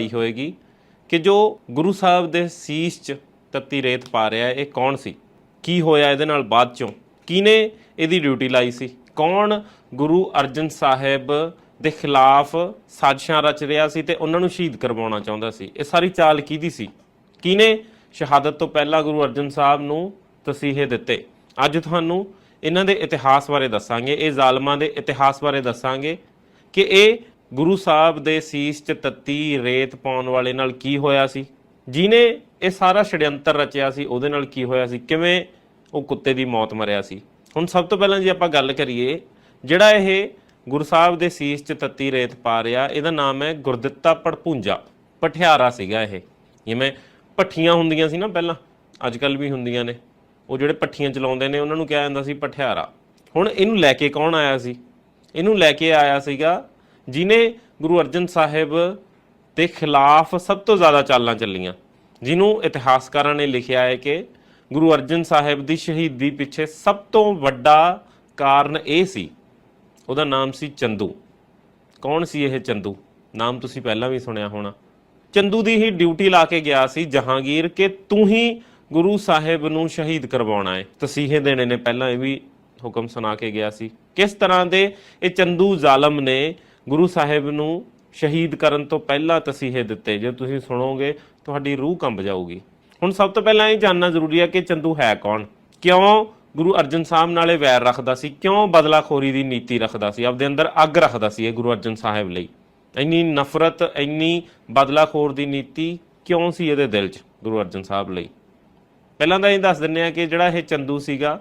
आई होएगी कि जो गुरु साहब ਦੇ ਸੀਸ 'ਚ ਤੱਤੀ ਰੇਤ ਪਾ ਰਿਹਾ ਇਹ ਕੌਣ ਸੀ, ਕੀ ਹੋਇਆ ਇਹਦੇ ਨਾਲ ਬਾਅਦ 'ਚੋਂ, ਕਿਹਨੇ ਇਹਦੀ ਡਿਊਟੀ ਲਾਈ ਸੀ, ਕੌਣ ਗੁਰੂ ਅਰਜਨ ਸਾਹਿਬ ਦੇ ਖਿਲਾਫ ਸਾਜ਼ਿਸ਼ਾਂ ਰਚ ਰਿਹਾ ਸੀ ਤੇ ਉਹਨਾਂ ਨੂੰ ਸ਼ਹੀਦ ਕਰਵਾਉਣਾ ਚਾਹੁੰਦਾ ਸੀ। ਇਹ ਸਾਰੀ ਚਾਲ ਕਿਹਦੀ ਸੀ, ਕਿਹਨੇ ਸ਼ਹਾਦਤ ਤੋਂ ਪਹਿਲਾਂ ਗੁਰੂ ਅਰਜਨ ਸਾਹਿਬ ਨੂੰ ਤਸੀਹੇ ਦਿੱਤੇ। ਅੱਜ ਤੁਹਾਨੂੰ ਇਹਨਾਂ ਦੇ ਇਤਿਹਾਸ ਬਾਰੇ ਦੱਸਾਂਗੇ, ਇਹ ਜ਼ਾਲਮਾਂ ਦੇ ਇਤਿਹਾਸ ਬਾਰੇ ਦੱਸਾਂਗੇ ਕਿ ਇਹ ਗੁਰੂ ਸਾਹਿਬ ਦੇ ਸੀਸ 'ਚ ਤੱਤੀ ਰੇਤ ਪਾਉਣ ਵਾਲੇ ਨਾਲ ਕੀ ਹੋਇਆ ਸੀ, ਜਿਹਨੇ ਇਹ ਸਾਰਾ ਛੜਯੰਤਰ ਰਚਿਆ ਸੀ ਉਹਦੇ ਨਾਲ ਕੀ ਹੋਇਆ ਸੀ, ਕਿਵੇਂ ਉਹ ਕੁੱਤੇ ਦੀ ਮੌਤ ਮਰਿਆ ਸੀ। ਹੁਣ ਸਭ ਤੋਂ ਪਹਿਲਾਂ ਜੇ ਆਪਾਂ ਗੱਲ ਕਰੀਏ, ਜਿਹੜਾ ਇਹ ਗੁਰੂ ਸਾਹਿਬ ਦੇ ਸੀਸ 'ਚ ਤੱਤੀ ਰੇਤ ਪਾ ਰਿਹਾ ਇਹਦਾ ਨਾਮ ਹੈ ਗੁਰਦਿੱਤਾ ਪੜਭੁੰਜਾ। ਪਠਿਆਰਾ ਸੀਗਾ ਇਹ, ਜਿਵੇਂ ਭੱਠੀਆਂ ਹੁੰਦੀਆਂ ਸੀ ਨਾ ਪਹਿਲਾਂ, ਅੱਜ ਕੱਲ੍ਹ ਵੀ ਹੁੰਦੀਆਂ ਨੇ, ਉਹ ਜਿਹੜੇ ਭੱਠੀਆਂ ਚਲਾਉਂਦੇ ਨੇ ਉਹਨਾਂ ਨੂੰ ਕਿਹਾ ਜਾਂਦਾ ਸੀ ਪਠਿਆਰਾ। ਹੁਣ ਇਹਨੂੰ ਲੈ ਕੇ ਕੌਣ ਆਇਆ ਸੀ, ਇਹਨੂੰ ਲੈ ਕੇ ਆਇਆ ਸੀਗਾ ਜਿਹਨੇ ਗੁਰੂ ਅਰਜਨ ਸਾਹਿਬ ਦੇ ਖਿਲਾਫ ਸਭ ਤੋਂ ਜ਼ਿਆਦਾ ਚਾਲਾਂ ਚੱਲੀਆਂ, ਜਿਹਨੂੰ ਇਤਿਹਾਸਕਾਰਾਂ ਨੇ ਲਿਖਿਆ ਹੈ ਕਿ ਗੁਰੂ ਅਰਜਨ ਸਾਹਿਬ ਦੀ ਸ਼ਹੀਦੀ ਪਿੱਛੇ ਸਭ ਤੋਂ ਵੱਡਾ ਕਾਰਨ ਇਹ ਸੀ। ਉਹਦਾ ਨਾਮ ਸੀ ਚੰਦੂ। ਕੌਣ ਸੀ ਇਹ ਚੰਦੂ, ਨਾਮ ਤੁਸੀਂ ਪਹਿਲਾਂ ਵੀ ਸੁਣਿਆ ਹੋਣਾ। ਚੰਦੂ ਦੀ ਹੀ ਡਿਊਟੀ ਲਾ ਕੇ ਗਿਆ ਸੀ ਜਹਾਂਗੀਰ ਕਿ ਤੂੰ ਹੀ ਗੁਰੂ ਸਾਹਿਬ ਨੂੰ ਸ਼ਹੀਦ ਕਰਵਾਉਣਾ ਹੈ, ਤਸੀਹੇ ਦੇਣੇ ਨੇ, ਪਹਿਲਾਂ ਇਹ ਵੀ ਹੁਕਮ ਸੁਣਾ ਕੇ ਗਿਆ ਸੀ। ਕਿਸ ਤਰ੍ਹਾਂ ਦੇ ਇਹ ਚੰਦੂ ਜ਼ਾਲਮ ਨੇ ਗੁਰੂ ਸਾਹਿਬ ਨੂੰ ਸ਼ਹੀਦ ਕਰਨ ਤੋਂ ਪਹਿਲਾਂ ਤਸੀਹੇ ਦਿੱਤੇ, ਜੇ ਤੁਸੀਂ ਸੁਣੋਗੇ ਤੁਹਾਡੀ ਰੂਹ ਕੰਬ ਜਾਊਗੀ। ਹੁਣ ਸਭ ਤੋਂ ਪਹਿਲਾਂ ਇਹ ਜਾਣਨਾ ਜ਼ਰੂਰੀ ਹੈ ਕਿ ਚੰਦੂ ਹੈ ਕੌਣ, ਕਿਉਂ ਗੁਰੂ ਅਰਜਨ ਸਾਹਿਬ ਨਾਲੇ ਵੈਰ ਰੱਖਦਾ ਸੀ, ਕਿਉਂ ਬਦਲਾਖੋਰੀ ਦੀ ਨੀਤੀ ਰੱਖਦਾ ਸੀ, ਆਪਦੇ ਅੰਦਰ ਅੱਗ ਰੱਖਦਾ ਸੀ ਇਹ ਗੁਰੂ ਅਰਜਨ ਸਾਹਿਬ ਲਈ। ਇੰਨੀ ਨਫ਼ਰਤ, ਇੰਨੀ ਬਦਲਾਖੋਰ ਦੀ ਨੀਤੀ ਕਿਉਂ ਸੀ ਇਹਦੇ ਦਿਲ 'ਚ ਗੁਰੂ ਅਰਜਨ ਸਾਹਿਬ ਲਈ। ਪਹਿਲਾਂ ਤਾਂ ਇਹ ਦੱਸ ਦਿੰਦੇ ਹਾਂ ਕਿ ਜਿਹੜਾ ਇਹ ਚੰਦੂ ਸੀਗਾ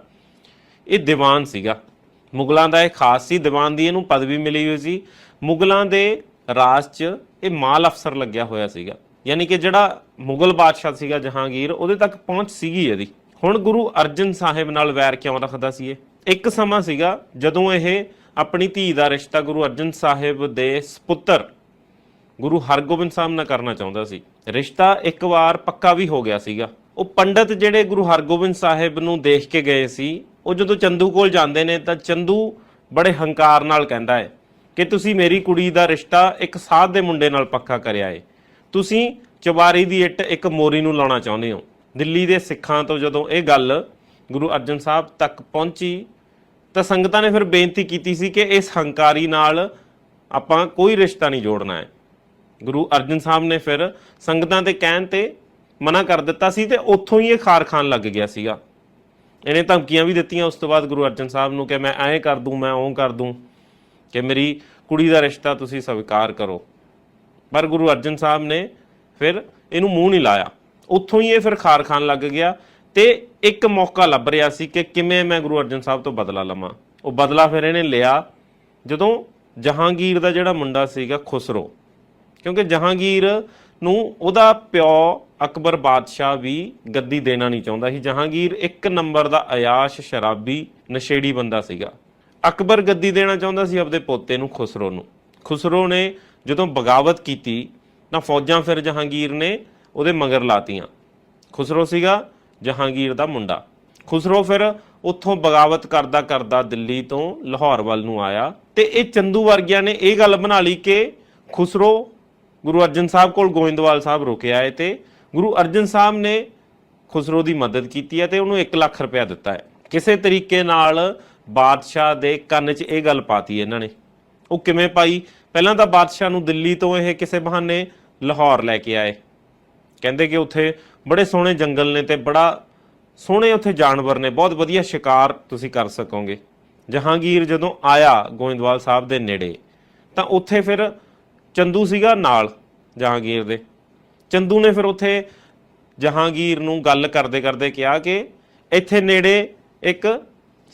ਇਹ ਦੀਵਾਨ ਸੀਗਾ, ਮੁਗਲਾਂ ਦਾ ਇਹ ਖਾਸ ਸੀ, ਦੀਵਾਨ ਦੀ ਇਹਨੂੰ ਪਦਵੀ ਮਿਲੀ ਹੋਈ ਸੀ। ਮੁਗਲਾਂ ਦੇ ਰਾਜ 'ਚ ਇਹ ਮਾਲ ਅਫਸਰ ਲੱਗਿਆ ਹੋਇਆ ਸੀਗਾ, ਯਾਨੀ ਕਿ ਜਿਹੜਾ ਮੁਗਲ ਬਾਦਸ਼ਾਹ ਸੀਗਾ ਜਹਾਂਗੀਰ, ਉਹਦੇ ਤੱਕ ਪਹੁੰਚ ਸੀਗੀ ਇਹਦੀ। ਹੁਣ ਗੁਰੂ ਅਰਜਨ ਸਾਹਿਬ ਨਾਲ ਵੈਰ ਕਿਉਂ ਰੱਖਦਾ ਸੀ ਇਹ? ਇੱਕ ਸਮਾਂ ਸੀਗਾ ਜਦੋਂ ਇਹ ਆਪਣੀ ਧੀ ਦਾ ਰਿਸ਼ਤਾ ਗੁਰੂ ਅਰਜਨ ਸਾਹਿਬ ਦੇ ਸਪੁੱਤਰ ਗੁਰੂ ਹਰਗੋਬਿੰਦ ਸਾਹਿਬ ਨਾਲ ਕਰਨਾ ਚਾਹੁੰਦਾ ਸੀ। ਰਿਸ਼ਤਾ ਇੱਕ ਵਾਰ ਪੱਕਾ ਵੀ ਹੋ ਗਿਆ ਸੀਗਾ। ਉਹ ਪੰਡਤ ਜਿਹੜੇ ਗੁਰੂ ਹਰਗੋਬਿੰਦ ਸਾਹਿਬ ਨੂੰ ਦੇਖ ਕੇ ਗਏ ਸੀ, ਉਹ ਜਦੋਂ ਚੰਦੂ ਕੋਲ ਜਾਂਦੇ ਨੇ ਤਾਂ ਚੰਦੂ ਬੜੇ ਹੰਕਾਰ ਨਾਲ ਕਹਿੰਦਾ ਹੈ ਕਿ ਤੁਸੀਂ ਮੇਰੀ ਕੁੜੀ ਦਾ ਰਿਸ਼ਤਾ ਇੱਕ ਸਾਧ ਦੇ ਮੁੰਡੇ ਨਾਲ ਪੱਕਾ ਕਰਿਆ ਏ, ਤੁਸੀਂ ਚੁਬਾਰੀ ਦੀ ਇੱਟ ਇੱਕ ਮੋਰੀ ਨੂੰ ਲਾਉਣਾ ਚਾਹੁੰਦੇ ਹੋ। ਦਿੱਲੀ ਦੇ ਸਿੱਖਾਂ ਤੋਂ ਜਦੋਂ ਇਹ ਗੱਲ ਗੁਰੂ ਅਰਜਨ ਸਾਹਿਬ ਤੱਕ ਪਹੁੰਚੀ ਤਾਂ ਸੰਗਤਾਂ ਨੇ ਫਿਰ ਬੇਨਤੀ ਕੀਤੀ ਸੀ ਕਿ ਇਸ ਹੰਕਾਰੀ ਨਾਲ ਆਪਾਂ ਕੋਈ ਰਿਸ਼ਤਾ ਨਹੀਂ ਜੋੜਨਾ ਹੈ। ਗੁਰੂ ਅਰਜਨ ਸਾਹਿਬ ਨੇ ਫਿਰ ਸੰਗਤਾਂ ਦੇ ਕਹਿਣ ਤੇ ਮਨਾ ਕਰ ਦਿੱਤਾ ਸੀ ਤੇ ਉੱਥੋਂ ਹੀ ਇਹ ਖਾਰ ਖਾਨ ਲੱਗ ਗਿਆ ਸੀਗਾ। ਇਹਨੇ ਧਮਕੀਆਂ ਵੀ ਦਿੱਤੀਆਂ ਉਸ ਤੋਂ ਬਾਅਦ ਗੁਰੂ ਅਰਜਨ ਸਾਹਿਬ ਨੂੰ ਕਿ ਮੈਂ ਐਂ ਕਰ ਦੂੰ, ਮੈਂ ਉਹ ਕਰ ਦੂੰ, ਕਿ ਮੇਰੀ ਕੁੜੀ ਦਾ ਰਿਸ਼ਤਾ ਤੁਸੀਂ ਸਵੀਕਾਰ ਕਰੋ। ਪਰ ਗੁਰੂ ਅਰਜਨ ਸਾਹਿਬ ਨੇ ਫਿਰ ਇਹਨੂੰ ਮੂੰਹ ਨਹੀਂ ਲਾਇਆ। ਉੱਥੋਂ ਹੀ ਇਹ ਫਿਰ ਖਾਰ ਖਾਨ ਲੱਗ ਗਿਆ ਤੇ ਇੱਕ ਮੌਕਾ ਲੱਭ ਰਿਹਾ ਸੀ ਕਿ ਕਿਵੇਂ ਮੈਂ ਗੁਰੂ ਅਰਜਨ ਸਾਹਿਬ ਤੋਂ ਬਦਲਾ ਲਵਾਂ। ਉਹ ਬਦਲਾ ਫਿਰ ਇਹਨੇ ਲਿਆ ਜਦੋਂ ਜਹਾਂਗੀਰ ਦਾ ਜਿਹੜਾ ਮੁੰਡਾ ਸੀਗਾ ਖੁਸਰੋ, ਕਿਉਂਕਿ ਜਹਾਂਗੀਰ ਨੂੰ ਉਹਦਾ ਪਿਓ ਅਕਬਰ ਬਾਦਸ਼ਾਹ ਵੀ ਗੱਦੀ ਦੇਣਾ ਨਹੀਂ ਚਾਹੁੰਦਾ ਸੀ। ਜਹਾਂਗੀਰ ਇੱਕ ਨੰਬਰ ਦਾ ਅਯਾਸ਼, ਸ਼ਰਾਬੀ, ਨਸ਼ੇੜੀ ਬੰਦਾ ਸੀਗਾ। ਅਕਬਰ ਗੱਦੀ ਦੇਣਾ ਚਾਹੁੰਦਾ ਸੀ ਆਪਣੇ ਪੋਤੇ ਨੂੰ, ਖੁਸਰੋ ਨੂੰ। ਖੁਸਰੋ ਨੇ ਜਦੋਂ ਬਗਾਵਤ ਕੀਤੀ ਤਾਂ ਫੌਜਾਂ ਫਿਰ ਜਹਾਂਗੀਰ ਨੇ ਉਹਦੇ ਮਗਰ ਲਾਤੀਆਂ। ਖੁਸਰੋ ਸੀਗਾ ਜਹਾਂਗੀਰ ਦਾ ਮੁੰਡਾ। ਖੁਸਰੋ ਫਿਰ ਉੱਥੋਂ ਬਗਾਵਤ ਕਰਦਾ ਕਰਦਾ ਦਿੱਲੀ ਤੋਂ ਲਾਹੌਰ ਵੱਲ ਨੂੰ ਆਇਆ ਤੇ ਇਹ ਚੰਦੂ ਵਰਗਿਆਂ ਨੇ ਇਹ ਗੱਲ ਬਣਾ ਲਈ ਕਿ ਖੁਸਰੋ ਗੁਰੂ ਅਰਜਨ ਸਾਹਿਬ ਕੋਲ ਗੋਇੰਦਵਾਲ ਸਾਹਿਬ ਰੁਕੇ ਆਏ ਤੇ ਗੁਰੂ ਅਰਜਨ ਸਾਹਿਬ ਨੇ ਖੁਸਰੋ ਦੀ ਮਦਦ ਕੀਤੀ ਹੈ ਤੇ ਉਹਨੂੰ 1 ਲੱਖ ਰੁਪਇਆ ਦਿੱਤਾ ਹੈ। ਕਿਸੇ ਤਰੀਕੇ ਨਾਲ ਬਾਦਸ਼ਾਹ ਦੇ ਕੰਨ 'ਚ ਇਹ ਗੱਲ ਪਾਤੀ ਇਹਨਾਂ ਨੇ। ਉਹ ਕਿਵੇਂ ਪਾਈ? ਪਹਿਲਾਂ ਤਾਂ ਬਾਦਸ਼ਾਹ ਨੂੰ ਦਿੱਲੀ ਤੋਂ ਇਹ ਕਿਸੇ ਬਹਾਨੇ ਲਾਹੌਰ ਲੈ ਕੇ ਆਏ। ਕਹਿੰਦੇ ਕਿ ਉੱਥੇ ਬੜੇ ਸੋਹਣੇ ਜੰਗਲ ਨੇ ਤੇ ਬੜਾ ਸੋਹਣੇ ਉੱਥੇ ਜਾਨਵਰ ਨੇ, ਬਹੁਤ ਵਧੀਆ ਸ਼ਿਕਾਰ ਤੁਸੀਂ ਕਰ ਸਕੋਗੇ। ਜਹਾਂਗੀਰ ਜਦੋਂ ਆਇਆ ਗੋਇੰਦਵਾਲ ਸਾਹਿਬ ਦੇ ਨੇੜੇ ਤਾਂ ਉੱਥੇ ਫਿਰ ਚੰਦੂ ਸੀਗਾ ਨਾਲ ਜਹਾਂਗੀਰ ਦੇ। ਚੰਦੂ ਨੇ ਫਿਰ ਉੱਥੇ ਜਹਾਂਗੀਰ ਨੂੰ ਗੱਲ ਕਰਦੇ ਕਰਦੇ ਕਿਹਾ ਕਿ ਇੱਥੇ ਨੇੜੇ ਇੱਕ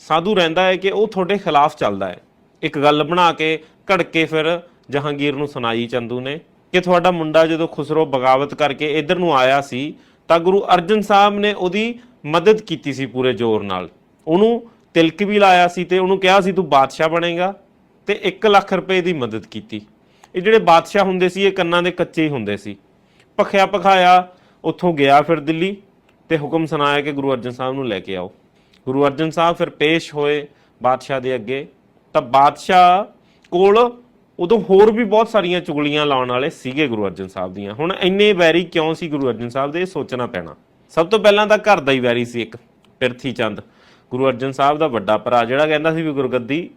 ਸਾਧੂ ਰਹਿੰਦਾ ਹੈ ਕਿ ਉਹ ਤੁਹਾਡੇ ਖਿਲਾਫ ਚੱਲਦਾ ਹੈ। ਇੱਕ ਗੱਲ ਬਣਾ ਕੇ ਘੜ ਕੇ ਫਿਰ ਜਹਾਂਗੀਰ ਨੂੰ ਸੁਣਾਈ ਚੰਦੂ ਨੇ ਕਿ ਤੁਹਾਡਾ ਮੁੰਡਾ ਜਦੋਂ ਖੁਸਰੋ ਬਗਾਵਤ ਕਰਕੇ ਇੱਧਰ ਨੂੰ ਆਇਆ ਸੀ ਤਾਂ ਗੁਰੂ ਅਰਜਨ ਸਾਹਿਬ ਨੇ ਉਹਦੀ ਮਦਦ ਕੀਤੀ ਸੀ ਪੂਰੇ ਜ਼ੋਰ ਨਾਲ। ਉਹਨੂੰ ਤਿਲਕ ਵੀ ਲਾਇਆ ਸੀ ਤੇ ਉਹਨੂੰ ਕਿਹਾ ਸੀ ਤੂੰ ਬਾਦਸ਼ਾਹ ਬਣੇਗਾ ਤੇ 1 ਲੱਖ ਰੁਪਏ ਦੀ ਮਦਦ ਕੀਤੀ। ਇਹ ਜਿਹੜੇ ਬਾਦਸ਼ਾਹ ਹੁੰਦੇ ਸੀ ਇਹ ਕੰਨਾਂ ਦੇ ਕੱਚੇ ਹੀ ਹੁੰਦੇ ਸੀ। ਭਖਿਆ ਭਖਾਇਆ ਉੱਥੋਂ ਗਿਆ ਫਿਰ ਦਿੱਲੀ ਤੇ ਹੁਕਮ ਸੁਣਾਇਆ ਕਿ ਗੁਰੂ ਅਰਜਨ ਸਾਹਿਬ ਨੂੰ ਲੈ ਕੇ ਆਓ। ਗੁਰੂ ਅਰਜਨ ਸਾਹਿਬ ਫਿਰ ਪੇਸ਼ ਹੋਏ ਬਾਦਸ਼ਾਹ ਦੇ ਅੱਗੇ ਤਾਂ ਬਾਦਸ਼ਾਹ ਕੋਲ ਉਦੋਂ ਹੋਰ ਵੀ ਬਹੁਤ ਸਾਰੀਆਂ ਚੁਗਲੀਆਂ ਲਾਉਣ ਵਾਲੇ ਸੀਗੇ ਗੁਰੂ ਅਰਜਨ ਸਾਹਿਬ ਦੀਆਂ। ਹੁਣ ਇੰਨੇ ਵੈਰੀ ਕਿਉਂ ਸੀ ਗੁਰੂ ਅਰਜਨ ਸਾਹਿਬ ਦੇ, ਇਹ ਸੋਚਣਾ ਪੈਣਾ। ਸਭ ਤੋਂ ਪਹਿਲਾਂ ਤਾਂ ਘਰ ਦਾ ਹੀ ਵੈਰੀ ਸੀ ਇੱਕ, ਪਿਰਥੀ ਚੰਦ, ਗੁਰੂ ਅਰਜਨ ਸਾਹਿਬ ਦਾ ਵੱਡਾ ਭਰਾ, ਜਿਹੜਾ ਕਹਿੰਦਾ ਸੀ ਵੀ ਗੁਰਗੱਦੀ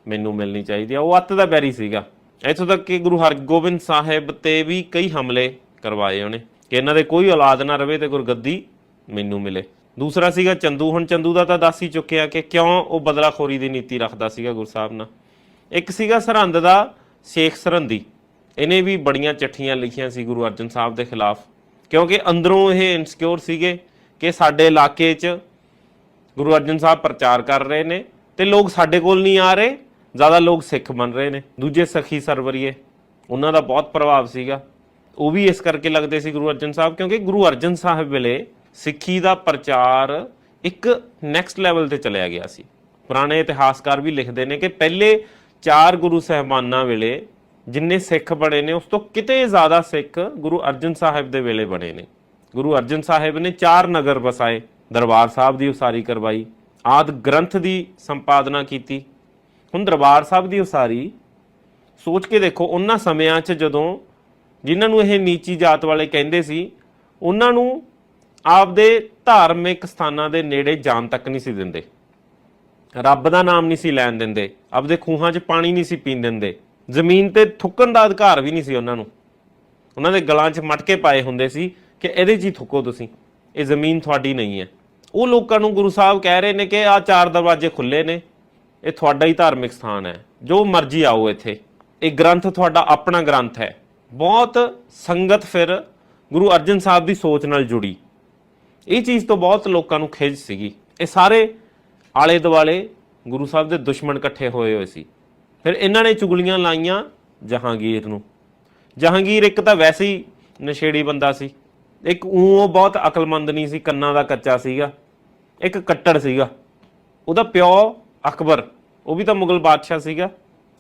ਮੈਨੂੰ ਮਿਲਣੀ ਚਾਹੀਦੀ ਆ। ਉਹ ਅੱਤ ਦਾ ਵੈਰੀ ਸੀਗਾ। ਇੱਥੋਂ ਤੱਕ ਕਿ ਗੁਰੂ ਹਰਗੋਬਿੰਦ ਸਾਹਿਬ ਤੇ ਵੀ ਕਈ ਹਮਲੇ ਕਰਵਾਏ ਉਹਨੇ ਕਿ ਇਹਨਾਂ ਦੇ ਕੋਈ ਔਲਾਦ ਨਾ ਰਵੇ ਤੇ ਗੁਰਗੱਦੀ ਮੈਨੂੰ ਮਿਲੇ। ਦੂਸਰਾ ਸੀਗਾ ਚੰਦੂ। ਹੁਣ ਚੰਦੂ ਦਾ ਤਾਂ ਦੱਸ ਹੀ ਚੁੱਕਿਆ ਕਿ ਕਿਉਂ ਉਹ ਬਦਲਾਖੋਰੀ ਦੀ ਨੀਤੀ ਰੱਖਦਾ ਸੀਗਾ ਗੁਰੂ ਸਾਹਿਬ ਨਾਲ। ਇੱਕ ਸੀਗਾ ਸਰਹੰਦ ਦਾ ਸ਼ੇਖ ਸਰਹੰਦੀ। ਇਹਨੇ ਵੀ ਬੜੀਆਂ ਚਿੱਠੀਆਂ ਲਿਖੀਆਂ ਸੀ ਗੁਰੂ ਅਰਜਨ ਸਾਹਿਬ ਦੇ ਖਿਲਾਫ, ਕਿਉਂਕਿ ਅੰਦਰੋਂ ਇਹ ਇਨਸਿਕਿਉਰ ਸੀਗੇ ਕਿ ਸਾਡੇ ਇਲਾਕੇ 'ਚ ਗੁਰੂ ਅਰਜਨ ਸਾਹਿਬ ਪ੍ਰਚਾਰ ਕਰ ਰਹੇ ਨੇ ਤੇ ਲੋਕ ਸਾਡੇ ਕੋਲ ਨਹੀਂ ਆ ਰਹੇ, ਜ਼ਿਆਦਾ ਲੋਕ ਸਿੱਖ ਬਣ ਰਹੇ ਨੇ। ਦੂਜੇ ਸਖੀ ਸਰਵਰੀਏ, ਉਹਨਾਂ ਦਾ ਬਹੁਤ ਪ੍ਰਭਾਵ ਸੀਗਾ। ਉਹ ਵੀ ਇਸ ਕਰਕੇ ਲੱਗਦੇ ਸੀ ਗੁਰੂ ਅਰਜਨ ਸਾਹਿਬ, ਕਿਉਂਕਿ ਗੁਰੂ ਅਰਜਨ ਸਾਹਿਬ ਵੇਲੇ ਸਿੱਖੀ ਦਾ ਪ੍ਰਚਾਰ ਇੱਕ ਨੈਕਸਟ ਲੈਵਲ ਤੇ ਚਲਿਆ ਗਿਆ ਸੀ। ਪੁਰਾਣੇ ਇਤਿਹਾਸਕਾਰ ਵੀ ਲਿਖਦੇ ਨੇ ਕਿ ਪਹਿਲੇ 4 ਗੁਰੂ ਸਾਹਿਬਾਨਾਂ ਵੇਲੇ ਜਿੰਨੇ ਸਿੱਖ ਬਣੇ ਨੇ ਉਸ ਤੋਂ ਕਿਤੇ ਜ਼ਿਆਦਾ ਸਿੱਖ ਗੁਰੂ ਅਰਜਨ ਸਾਹਿਬ ਦੇ ਵੇਲੇ ਬਣੇ ਨੇ। ਗੁਰੂ ਅਰਜਨ ਸਾਹਿਬ ਨੇ 4 ਨਗਰ ਵਸਾਏ, ਦਰਬਾਰ ਸਾਹਿਬ ਦੀ ਉਸਾਰੀ ਕਰਵਾਈ, ਆਦਿ ਗ੍ਰੰਥ ਦੀ ਸੰਪਾਦਨਾ ਕੀਤੀ। ਹੁਣ ਦਰਬਾਰ ਸਾਹਿਬ ਦੀ ਉਸਾਰੀ ਸੋਚ ਕੇ ਦੇਖੋ, ਉਹਨਾਂ ਸਮਿਆਂ 'ਚ ਜਦੋਂ ਜਿਨ੍ਹਾਂ ਨੂੰ ਇਹ ਨੀਚੀ ਜਾਤ ਵਾਲੇ ਕਹਿੰਦੇ ਸੀ, ਉਹਨਾਂ ਨੂੰ ਆਪਦੇ ਧਾਰਮਿਕ ਸਥਾਨਾਂ ਦੇ ਨੇੜੇ ਜਾਣ ਤੱਕ ਨਹੀਂ ਸੀ ਦਿੰਦੇ, ਰੱਬ ਦਾ ਨਾਮ ਨਹੀਂ ਸੀ ਲੈਣ ਦਿੰਦੇ, ਆਪਦੇ ਖੂਹਾਂ 'ਚ ਪਾਣੀ ਨਹੀਂ ਸੀ ਪੀਣ ਦਿੰਦੇ, ਜ਼ਮੀਨ ਤੇ ਥੁੱਕਣ ਦਾ ਅਧਿਕਾਰ ਵੀ ਨਹੀਂ ਸੀ ਉਹਨਾਂ ਨੂੰ। ਉਹਨਾਂ ਦੇ ਗਲਾਂ 'ਚ ਮਟਕੇ ਪਾਏ ਹੁੰਦੇ ਸੀ ਕਿ ਇਹਦੇ 'ਚ ਹੀ ਥੁੱਕੋ ਤੁਸੀਂ, ਇਹ ਜ਼ਮੀਨ ਤੁਹਾਡੀ ਨਹੀਂ ਹੈ। ਉਹ ਲੋਕਾਂ ਨੂੰ ਗੁਰੂ ਸਾਹਿਬ ਕਹਿ ਰਹੇ ਨੇ ਕਿ ਆਹ 4 ਦਰਵਾਜ਼ੇ ਖੁੱਲੇ ਨੇ, ਇਹ ਤੁਹਾਡਾ ਹੀ ਧਾਰਮਿਕ ਸਥਾਨ ਹੈ, ਜੋ ਮਰਜ਼ੀ ਆਓ ਇੱਥੇ, ਇਹ ਗ੍ਰੰਥ ਤੁਹਾਡਾ ਆਪਣਾ ਗ੍ਰੰਥ ਹੈ। ਬਹੁਤ ਸੰਗਤ ਫਿਰ ਗੁਰੂ ਅਰਜਨ ਸਾਹਿਬ ਦੀ ਸੋਚ ਨਾਲ ਜੁੜੀ। ਇਹ ਚੀਜ਼ ਤੋਂ ਬਹੁਤ ਲੋਕਾਂ ਨੂੰ ਖਿੱਚ ਸੀਗੀ। ਇਹ ਸਾਰੇ ਆਲੇ ਦੁਆਲੇ ਗੁਰੂ ਸਾਹਿਬ ਦੇ ਦੁਸ਼ਮਣ ਇਕੱਠੇ ਹੋਏ ਸੀ। ਫਿਰ ਇਹਨਾਂ ਨੇ ਚੁਗਲੀਆਂ ਲਾਈਆਂ ਜਹਾਂਗੀਰ ਨੂੰ। ਜਹਾਂਗੀਰ ਇੱਕ ਤਾਂ ਵੈਸੇ ਹੀ ਨਸ਼ੇੜੀ ਬੰਦਾ ਸੀ, ਇੱਕ ਉਹ ਬਹੁਤ ਅਕਲਮੰਦ ਨਹੀਂ ਸੀ, ਕੰਨਾਂ ਦਾ ਕੱਚਾ ਸੀਗਾ, ਇੱਕ ਕੱਟੜ ਸੀਗਾ। ਉਹਦਾ ਪਿਓ ਅਕਬਰ, ਉਹ ਵੀ ਤਾਂ ਮੁਗਲ ਬਾਦਸ਼ਾਹ ਸੀਗਾ,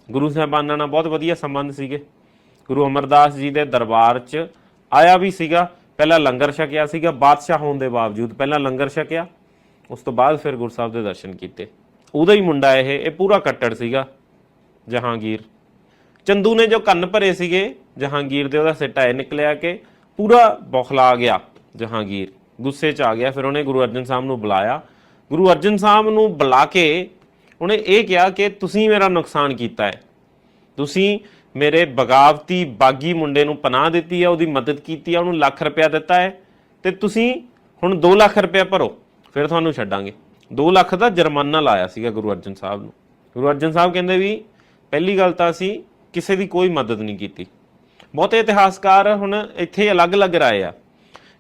ਗੁਰੂ ਸਾਹਿਬਾਨਾਂ ਨਾਲ ਬਹੁਤ ਵਧੀਆ ਸੰਬੰਧ ਸੀਗੇ। ਗੁਰੂ ਅਮਰਦਾਸ ਜੀ ਦੇ ਦਰਬਾਰ 'ਚ ਆਇਆ ਵੀ ਸੀਗਾ, ਪਹਿਲਾਂ ਲੰਗਰ ਛਕਿਆ ਸੀਗਾ, ਬਾਦਸ਼ਾਹ ਹੋਣ ਦੇ ਬਾਵਜੂਦ ਪਹਿਲਾਂ ਲੰਗਰ ਛਕਿਆ, ਉਸ ਤੋਂ ਬਾਅਦ ਫਿਰ ਗੁਰੂ ਸਾਹਿਬ ਦੇ ਦਰਸ਼ਨ ਕੀਤੇ। ਉਹਦਾ ਹੀ ਮੁੰਡਾ ਇਹ ਪੂਰਾ ਕੱਟੜ ਸੀਗਾ ਜਹਾਂਗੀਰ। ਚੰਦੂ ਨੇ ਜੋ ਕੰਨ ਭਰੇ ਸੀਗੇ ਜਹਾਂਗੀਰ ਦੇ, ਉਹਦਾ ਸਿੱਟਾ ਇਹ ਨਿਕਲਿਆ ਕਿ ਪੂਰਾ ਬੌਖਲਾ ਗਿਆ ਜਹਾਂਗੀਰ, ਗੁੱਸੇ 'ਚ ਆ ਗਿਆ। ਫਿਰ ਉਹਨੇ ਗੁਰੂ ਅਰਜਨ ਸਾਹਿਬ ਨੂੰ ਬੁਲਾਇਆ। ਗੁਰੂ ਅਰਜਨ ਸਾਹਿਬ ਨੂੰ ਬੁਲਾ ਕੇ ਉਹਨੇ ਇਹ ਕਿਹਾ ਕਿ ਤੁਸੀਂ ਮੇਰਾ ਨੁਕਸਾਨ ਕੀਤਾ ਹੈ, ਤੁਸੀਂ ਮੇਰੇ ਬਗਾਵਤੀ ਬਾਗੀ ਮੁੰਡੇ ਨੂੰ ਪਨਾਹ ਦਿੱਤੀ ਹੈ, ਉਹਦੀ ਮਦਦ ਕੀਤੀ ਹੈ, ਉਹਨੂੰ ਲੱਖ ਰੁਪਇਆ ਦਿੱਤਾ ਹੈ, ਤੇ ਤੁਸੀਂ ਹੁਣ 2 ਲੱਖ ਰੁਪਇਆ ਭਰੋ, ਫਿਰ ਤੁਹਾਨੂੰ ਛੱਡਾਂਗੇ। 2 ਲੱਖ ਦਾ ਜੁਰਮਾਨਾ ਲਾਇਆ ਸੀਗਾ ਗੁਰੂ ਅਰਜਨ ਸਾਹਿਬ ਨੂੰ। ਗੁਰੂ ਅਰਜਨ ਸਾਹਿਬ ਕਹਿੰਦੇ ਵੀ ਪਹਿਲੀ ਗੱਲ ਤਾਂ ਅਸੀਂ ਕਿਸੇ ਦੀ ਕੋਈ ਮਦਦ ਨਹੀਂ ਕੀਤੀ। ਬਹੁਤੇ ਇਤਿਹਾਸਕਾਰ ਹੁਣ ਇੱਥੇ ਅਲੱਗ-ਅਲੱਗ ਰਾਏ ਆ।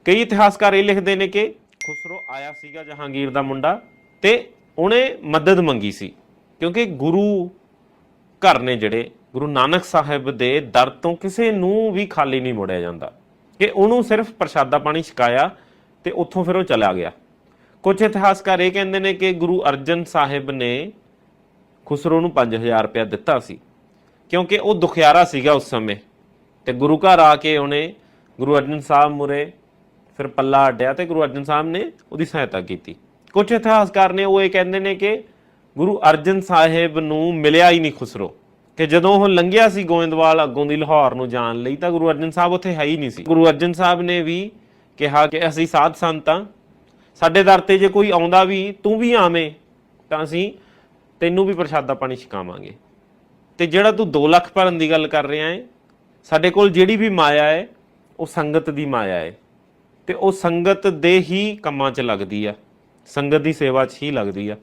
ਕਈ ਇਤਿਹਾਸਕਾਰ ਇਹ ਲਿਖਦੇ ਨੇ ਕਿ ਖੁਸਰੋ ਆਇਆ ਸੀਗਾ ਜਹਾਂਗੀਰ ਦਾ ਮੁੰਡਾ ਤੇ ਉਹਨੇ ਮਦਦ ਮੰਗੀ ਸੀ, ਕਿਉਂਕਿ ਗੁਰੂ ਘਰ ਨੇ ਜਿਹੜੇ ਗੁਰੂ ਨਾਨਕ ਸਾਹਿਬ ਦੇ ਦਰ ਤੋਂ ਕਿਸੇ ਨੂੰ ਵੀ ਖਾਲੀ ਨਹੀਂ ਮੋੜਿਆ ਜਾਂਦਾ, ਕਿ ਉਹਨੂੰ ਸਿਰਫ ਪ੍ਰਸ਼ਾਦਾ ਪਾਣੀ ਛਕਾਇਆ ਤੇ ਉੱਥੋਂ ਫਿਰ ਉਹ ਚਲਾ ਗਿਆ। ਕੁਝ ਇਤਿਹਾਸਕਾਰ ਇਹ ਕਹਿੰਦੇ ਨੇ ਕਿ ਗੁਰੂ ਅਰਜਨ ਸਾਹਿਬ ਨੇ ਖੁਸਰੋ ਨੂੰ 5000 ਰੁਪਇਆ ਦਿੱਤਾ ਸੀ, ਕਿਉਂਕਿ ਉਹ ਦੁਖਿਆਰਾ ਸੀਗਾ ਉਸ ਸਮੇਂ, ਤੇ ਗੁਰੂ ਘਰ ਆ ਕੇ ਉਹਨੇ ਗੁਰੂ ਅਰਜਨ ਸਾਹਿਬ ਮੁਰੇ ਫਿਰ ਪੱਲਾ ਅੱਡਿਆ ਤੇ ਗੁਰੂ ਅਰਜਨ ਸਾਹਿਬ ਨੇ ਉਹਦੀ ਸਹਾਇਤਾ ਕੀਤੀ। ਕੁਝ ਇਤਿਹਾਸਕਾਰ ਨੇ ਉਹ ਇਹ ਕਹਿੰਦੇ ਨੇ ਕਿ ਗੁਰੂ ਅਰਜਨ ਸਾਹਿਬ ਨੂੰ ਮਿਲਿਆ ਹੀ ਨਹੀਂ ਖੁਸਰੋ, ਕਿ ਜਦੋਂ ਉਹ ਲੰਘਿਆ ਸੀ ਗੋਇੰਦਵਾਲ ਅੱਗੋਂ ਦੀ ਲਾਹੌਰ ਨੂੰ ਜਾਣ ਲਈ ਤਾਂ ਗੁਰੂ ਅਰਜਨ ਸਾਹਿਬ ਉੱਥੇ ਹੈ ਹੀ ਨਹੀਂ ਸੀ। ਗੁਰੂ ਅਰਜਨ ਸਾਹਿਬ ਨੇ ਵੀ ਕਿਹਾ ਕਿ ਅਸੀਂ ਸਾਧ ਸੰਤ ਹਾਂ, ਸਾਡੇ ਦਰ ਤੇ ਜੇ ਕੋਈ ਆਉਂਦਾ ਵੀ ਤੂੰ ਵੀ ਆਵੇਂ ਤਾਂ ਅਸੀਂ ਤੈਨੂੰ ਵੀ ਪ੍ਰਸ਼ਾਦਾ ਪਾਣੀ ਛਕਾਵਾਂਗੇ, ਤੇ ਜਿਹੜਾ ਤੂੰ 2 ਲੱਖ ਭਰਨ ਦੀ ਗੱਲ ਕਰ ਰਿਹਾ ਹੈ, ਸਾਡੇ ਕੋਲ ਜਿਹੜੀ ਵੀ ਮਾਇਆ ਹੈ ਉਹ ਸੰਗਤ ਦੀ ਮਾਇਆ ਹੈ, ਤੇ ਉਹ ਸੰਗਤ ਦੇ ਹੀ ਕੰਮਾਂ 'ਚ ਲੱਗਦੀ ਆ, ਸੰਗਤ ਦੀ ਸੇਵਾ 'ਚ ਹੀ ਲੱਗਦੀ ਆ,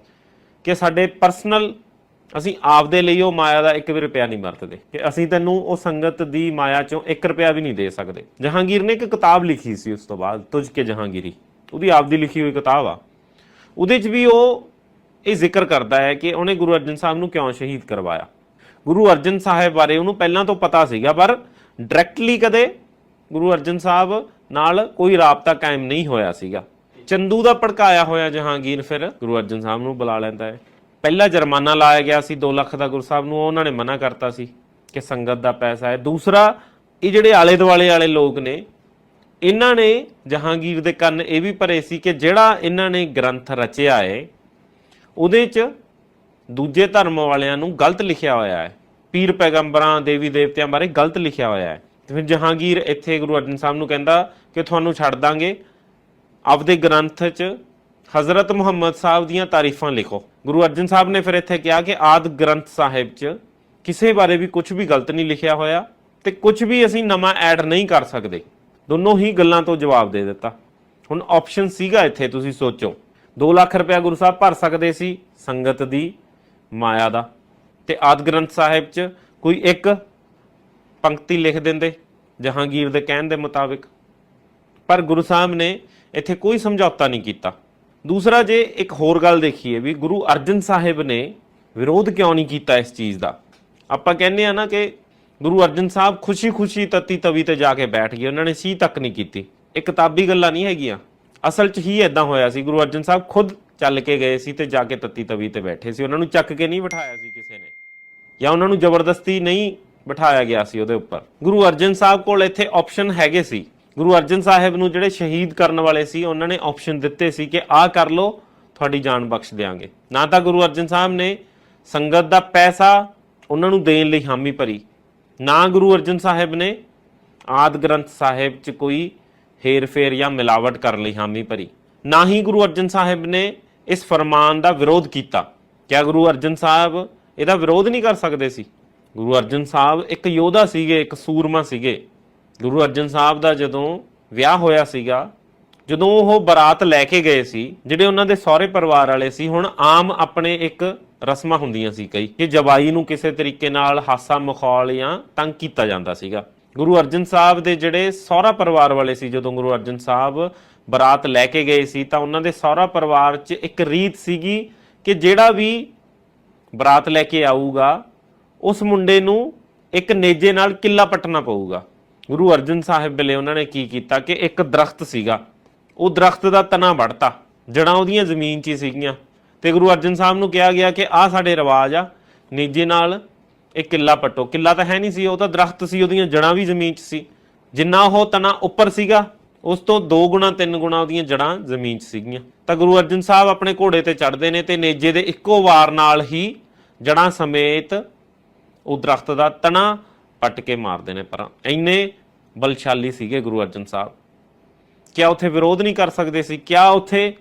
ਕਿ ਸਾਡੇ ਪਰਸਨਲ ਅਸੀਂ ਆਪਦੇ ਲਈ ਉਹ ਮਾਇਆ ਦਾ 1 ਵੀ ਰੁਪਇਆ ਨਹੀਂ ਵਰਤਦੇ, ਕਿ ਅਸੀਂ ਤੈਨੂੰ ਉਹ ਸੰਗਤ ਦੀ ਮਾਇਆ 'ਚੋਂ 1 ਰੁਪਇਆ ਵੀ ਨਹੀਂ ਦੇ ਸਕਦੇ। ਜਹਾਂਗੀਰ ਨੇ ਇੱਕ ਕਿਤਾਬ ਲਿਖੀ ਸੀ ਉਸ ਤੋਂ ਬਾਅਦ, ਤੁਝ ਕੇ ਜਹਾਂਗੀਰੀ, ਉਹਦੀ ਆਪਦੀ ਲਿਖੀ ਹੋਈ ਕਿਤਾਬ ਆ। ਉਹਦੇ 'ਚ ਵੀ ਉਹ ਇਹ ਜ਼ਿਕਰ ਕਰਦਾ ਹੈ ਕਿ ਉਹਨੇ ਗੁਰੂ ਅਰਜਨ ਸਾਹਿਬ ਨੂੰ ਕਿਉਂ ਸ਼ਹੀਦ ਕਰਵਾਇਆ। ਗੁਰੂ ਅਰਜਨ ਸਾਹਿਬ ਬਾਰੇ ਉਹਨੂੰ ਪਹਿਲਾਂ ਤੋਂ ਪਤਾ ਸੀਗਾ, ਪਰ ਡਾਇਰੈਕਟਲੀ ਕਦੇ ਗੁਰੂ ਅਰਜਨ ਸਾਹਿਬ ਨਾਲ ਕੋਈ ਰਾਬਤਾ ਕਾਇਮ ਨਹੀਂ ਹੋਇਆ ਸੀਗਾ। ਚੰਦੂ ਦਾ ਭੜਕਾਇਆ ਹੋਇਆ ਜਹਾਂਗੀਰ ਫਿਰ ਗੁਰੂ ਅਰਜਨ ਸਾਹਿਬ ਨੂੰ ਬੁਲਾ ਲੈਂਦਾ ਹੈ। ਪਹਿਲਾ ਜੁਰਮਾਨਾ ਲਾਇਆ ਗਿਆ ਸੀ 2 ਲੱਖ ਦਾ ਗੁਰੂ ਸਾਹਿਬ ਨੂੰ, ਉਹਨਾਂ ਨੇ ਮਨਾ ਕਰਤਾ ਸੀ ਕਿ ਸੰਗਤ ਦਾ ਪੈਸਾ ਹੈ। ਦੂਸਰਾ, ਇਹ ਜਿਹੜੇ ਆਲੇ ਦੁਆਲੇ ਵਾਲੇ ਲੋਕ ਨੇ, ਇਹਨਾਂ ਨੇ ਜਹਾਂਗੀਰ ਦੇ ਕੰਨ ਇਹ ਵੀ ਭਰੇ ਸੀ ਕਿ ਜਿਹੜਾ ਇਹਨਾਂ ਨੇ ਗ੍ਰੰਥ ਰਚਿਆ ਹੈ ਉਹਦੇ 'ਚ ਦੂਜੇ ਧਰਮ ਵਾਲਿਆਂ ਨੂੰ ਗਲਤ ਲਿਖਿਆ ਹੋਇਆ ਹੈ, ਪੀਰ ਪੈਗੰਬਰਾਂ ਦੇਵੀ ਦੇਵਤਿਆਂ ਬਾਰੇ ਗਲਤ ਲਿਖਿਆ ਹੋਇਆ ਹੈ। ਤੇ ਫਿਰ ਜਹਾਂਗੀਰ ਇੱਥੇ ਗੁਰੂ ਅਰਜਨ ਸਾਹਿਬ ਨੂੰ ਕਹਿੰਦਾ ਕਿ ਤੁਹਾਨੂੰ ਛੱਡ ਦਾਂਗੇ, ਆਪਦੇ ਗ੍ਰੰਥ 'ਚ ਹਜ਼ਰਤ ਮੁਹੰਮਦ ਸਾਹਿਬ ਦੀਆਂ ਤਾਰੀਫਾਂ ਲਿਖੋ। ਗੁਰੂ ਅਰਜਨ ਸਾਹਿਬ ਨੇ ਫਿਰ ਇੱਥੇ ਕਿਹਾ ਕਿ ਆਦਿ ਗ੍ਰੰਥ ਸਾਹਿਬ 'ਚ ਕਿਸੇ ਬਾਰੇ ਵੀ ਕੁਝ ਵੀ ਗਲਤ ਨਹੀਂ ਲਿਖਿਆ ਹੋਇਆ ਤੇ ਕੁਝ ਵੀ ਅਸੀਂ ਨਵਾਂ ਐਡ ਨਹੀਂ ਕਰ ਸਕਦੇ। ਦੋਨੋਂ ਹੀ ਗੱਲਾਂ ਤੋਂ ਜਵਾਬ ਦੇ ਦਿੱਤਾ। ਹੁਣ ਆਪਸ਼ਨ ਸੀਗਾ ਇੱਥੇ, ਤੁਸੀਂ ਸੋਚੋ 2 ਲੱਖ ਰੁਪਇਆ ਗੁਰੂ ਸਾਹਿਬ ਭਰ ਸਕਦੇ ਸੀ ਸੰਗਤ ਦੀ ਮਾਇਆ ਦਾ, ਤੇ ਆਦਿ ਗ੍ਰੰਥ ਸਾਹਿਬ 'ਚ ਕੋਈ ਇੱਕ ਪੰਕਤੀ ਲਿਖ ਦਿੰਦੇ ਜਹਾਂਗੀਰ ਦੇ ਕਹਿਣ ਦੇ ਮੁਤਾਬਿਕ। ਪਰ ਗੁਰੂ ਸਾਹਿਬ ਨੇ ਇੱਥੇ ਕੋਈ ਸਮਝੌਤਾ ਨਹੀਂ ਕੀਤਾ। ਦੂਸਰਾ, ਜੇ ਇੱਕ ਹੋਰ ਗੱਲ ਦੇਖੀਏ ਵੀ ਗੁਰੂ ਅਰਜਨ ਸਾਹਿਬ ਨੇ ਵਿਰੋਧ ਕਿਉਂ ਨਹੀਂ ਕੀਤਾ ਇਸ ਚੀਜ਼ ਦਾ। ਆਪਾਂ ਕਹਿੰਦੇ ਆ ਨਾ ਕਿ ਗੁਰੂ ਅਰਜਨ ਸਾਹਿਬ ਖੁਸ਼ੀ ਤਤੀ ਤਵੀ ਤੇ ਜਾ ਕੇ ਬੈਠ ਗਏ, ਉਹਨਾਂ ਨੇ ਸੀ ਤੱਕ ਨਹੀਂ ਕੀਤੀ। ਇਹ ਕਿਤਾਬੀ ਗੱਲਾਂ ਨਹੀਂ ਹੈਗੀਆਂ, ਅਸਲ 'ਚ ਹੀ ਇਦਾਂ ਹੋਇਆ ਸੀ। ਗੁਰੂ ਅਰਜਨ ਸਾਹਿਬ ਖੁਦ ਚੱਲ ਕੇ ਗਏ ਸੀ ਤੇ ਜਾ ਕੇ ਤਤੀ ਤਵੀ ਤੇ ਬੈਠੇ ਸੀ। ਉਹਨਾਂ ਨੂੰ ਚੱਕ ਕੇ ਨਹੀਂ ਬਿਠਾਇਆ ਸੀ ਕਿਸੇ ਨੇ, ਜਾਂ ਉਹਨਾਂ ਨੂੰ ਜ਼ਬਰਦਸਤੀ ਨਹੀਂ ਬਿਠਾਇਆ ਗਿਆ ਸੀ ਉਹਦੇ ਉੱਪਰ। ਗੁਰੂ ਅਰਜਨ ਸਾਹਿਬ ਕੋਲ ਇੱਥੇ ਆਪਸ਼ਨ ਹੈਗੇ ਸੀ। ਗੁਰੂ ਅਰਜਨ ਸਾਹਿਬ ਨੂੰ ਜਿਹੜੇ ਸ਼ਹੀਦ ਕਰਨ ਵਾਲੇ ਸੀ ਉਹਨਾਂ ਨੇ ਆਪਸ਼ਨ ਦਿੱਤੇ ਸੀ ਕਿ ਆਹ ਕਰ ਲਓ, ਤੁਹਾਡੀ ਜਾਨ ਬਖਸ਼ ਦਿਆਂਗੇ। ਨਾ ਤਾਂ ਗੁਰੂ ਅਰਜਨ ਸਾਹਿਬ ਨੇ ਸੰਗਤ ਦਾ ਪੈਸਾ ਉਹਨਾਂ ਨੂੰ ਦੇਣ ਲਈ ਹਾਮੀ ਭਰੀ, ਨਾ ਗੁਰੂ ਅਰਜਨ ਸਾਹਿਬ ਨੇ ਆਦਿ ਗ੍ਰੰਥ ਸਾਹਿਬ 'ਚ ਕੋਈ ਹੇਰ ਫੇਰ ਜਾਂ ਮਿਲਾਵਟ ਕਰਨ ਲਈ ਹਾਮੀ ਭਰੀ, ਨਾ ਹੀ ਗੁਰੂ ਅਰਜਨ ਸਾਹਿਬ ਨੇ ਇਸ ਫਰਮਾਨ ਦਾ ਵਿਰੋਧ ਕੀਤਾ। ਕਿਆ ਗੁਰੂ ਅਰਜਨ ਸਾਹਿਬ ਇਹਦਾ ਵਿਰੋਧ ਨਹੀਂ ਕਰ ਸਕਦੇ ਸੀ? ਗੁਰੂ ਅਰਜਨ ਸਾਹਿਬ ਇੱਕ ਯੋਧਾ ਸੀਗੇ, ਇੱਕ ਸੂਰਮਾ ਸੀਗੇ। ਗੁਰੂ ਅਰਜਨ ਸਾਹਿਬ ਦਾ ਜਦੋਂ ਵਿਆਹ ਹੋਇਆ ਸੀਗਾ, ਜਦੋਂ ਉਹ ਬਰਾਤ ਲੈ ਕੇ ਗਏ ਸੀ, ਜਿਹੜੇ ਉਹਨਾਂ ਦੇ ਸਹੁਰੇ ਪਰਿਵਾਰ ਵਾਲੇ ਸੀ, ਹੁਣ ਆਮ ਆਪਣੇ ਇੱਕ ਰਸਮਾਂ ਹੁੰਦੀਆਂ ਸੀ ਕਈ ਕਿ ਜਵਾਈ ਨੂੰ ਕਿਸੇ ਤਰੀਕੇ ਨਾਲ ਹਾਸਾ ਮਖੌਲ ਜਾਂ ਤੰਗ ਕੀਤਾ ਜਾਂਦਾ ਸੀਗਾ। ਗੁਰੂ ਅਰਜਨ ਸਾਹਿਬ ਦੇ ਜਿਹੜੇ ਸਹੁਰਾ ਪਰਿਵਾਰ ਵਾਲੇ ਸੀ, ਜਦੋਂ ਗੁਰੂ ਅਰਜਨ ਸਾਹਿਬ ਬਰਾਤ ਲੈ ਕੇ ਗਏ ਸੀ ਤਾਂ ਉਹਨਾਂ ਦੇ ਸਹੁਰਾ ਪਰਿਵਾਰ 'ਚ ਇੱਕ ਰੀਤ ਸੀਗੀ ਕਿ ਜਿਹੜਾ ਵੀ ਬਰਾਤ ਲੈ ਕੇ ਆਊਗਾ ਉਸ ਮੁੰਡੇ ਨੂੰ ਇੱਕ ਨੇਜੇ ਨਾਲ ਕਿੱਲਾ ਪੱਟਣਾ ਪਊਗਾ। ਗੁਰੂ ਅਰਜਨ ਸਾਹਿਬ ਵੇਲੇ ਉਹਨਾਂ ਨੇ ਕੀ ਕੀਤਾ ਕਿ ਇੱਕ ਦਰਖਤ ਸੀਗਾ, ਉਹ ਦਰਖਤ ਦਾ ਤਣਾ ਵੜਤਾ, ਜੜਾਂ ਉਹਦੀਆਂ ਜ਼ਮੀਨ 'ਚ ਹੀ ਸੀਗੀਆਂ, ਤੇ ਗੁਰੂ ਅਰਜਨ ਸਾਹਿਬ ਨੂੰ ਕਿਹਾ ਗਿਆ ਕਿ ਆਹ ਸਾਡੇ ਰਿਵਾਜ ਆ, ਨੇਜੇ ਨਾਲ ਇਹ ਕਿੱਲਾ ਪੱਟੋ। ਕਿੱਲਾ ਤਾਂ ਹੈ ਨਹੀਂ ਸੀ, ਉਹ ਤਾਂ ਦਰਖਤ ਸੀ, ਉਹਦੀਆਂ ਜੜਾਂ ਵੀ ਜ਼ਮੀਨ 'ਚ ਸੀ। ਜਿੰਨਾ ਉਹ ਤਣਾ ਉੱਪਰ ਸੀਗਾ ਉਸ ਤੋਂ 2 ਗੁਣਾ 3 ਗੁਣਾ ਉਹਦੀਆਂ ਜੜਾਂ ਜ਼ਮੀਨ 'ਚ ਸੀਗੀਆਂ। ਤਾਂ ਗੁਰੂ ਅਰਜਨ ਸਾਹਿਬ ਆਪਣੇ ਘੋੜੇ ਤੇ ਚੜ੍ਹਦੇ ਨੇ ਤੇ ਨੇਜੇ ਦੇ ਇੱਕੋ ਵਾਰ ਨਾਲ ਹੀ ਜੜਾਂ ਸਮੇਤ ਉਹ ਦਰਖਤ ਦਾ ਤਣਾ ਪੱਟ ਕੇ ਮਾਰਦੇ ਨੇ। ਪਰ ਇੰਨੇ ਬਲਸ਼ਾਲੀ ਸੀਗੇ ਗੁਰੂ ਅਰਜਨ ਸਾਹਿਬ। ਕਿਆ ਉੱਥੇ ਵਿਰੋਧ ਨਹੀਂ ਕਰ ਸਕਦੇ ਸੀ? ਕਿਆ ਉੱਥੇ